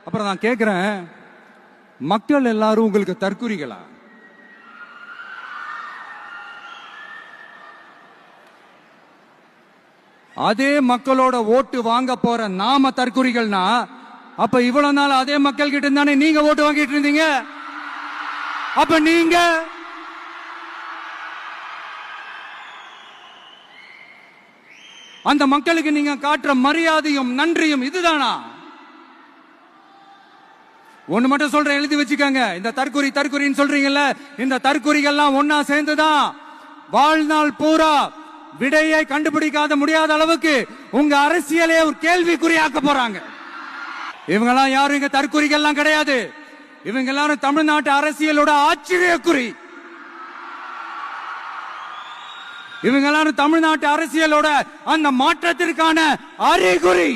அப்புறம் நான் கேக்குறேன், மக்கள் எல்லாரும் உங்களுக்கு தற்குறிகளா? அதே மக்களோட ஓட்டு வாங்க போற நாம தற்குறிகள்னா, அப்ப இவ்வளவு நாள் அதே மக்கள் கிட்ட தானே நீங்க ஓட்டு வாங்கிட்டு இருந்தீங்க. அப்ப நீங்க அந்த மக்களுக்கு நீங்க காட்டுற மரியாதையும் நன்றியும் இதுதானா? ஒண்ணு மட்டும் சொல்றேன், எழுதி வச்சுக்கோங்க. இந்த தற்குறின்னு சொல்றீங்கல்ல, இந்த தற்குறிகள்லாம் ஒன்னா சேர்ந்துதான் வாழ்நாள் பூரா விடையை கண்டுபிடிக்காத முடியாத அளவுக்கு உங்க அரசியலே ஒரு கேள்விக்குறியாக்க போறாங்க. இவங்கெல்லாம் யாரும் இங்க தற்குறிகள்லாம் கிடையாது. இவங்க எல்லாரும் தமிழ்நாட்டு அரசியலோட ஆச்சரியக்குறி. இவங்க எல்லாரும் தமிழ்நாட்டு அரசியலோட அந்த மாற்றத்திற்கான அறிகுறி.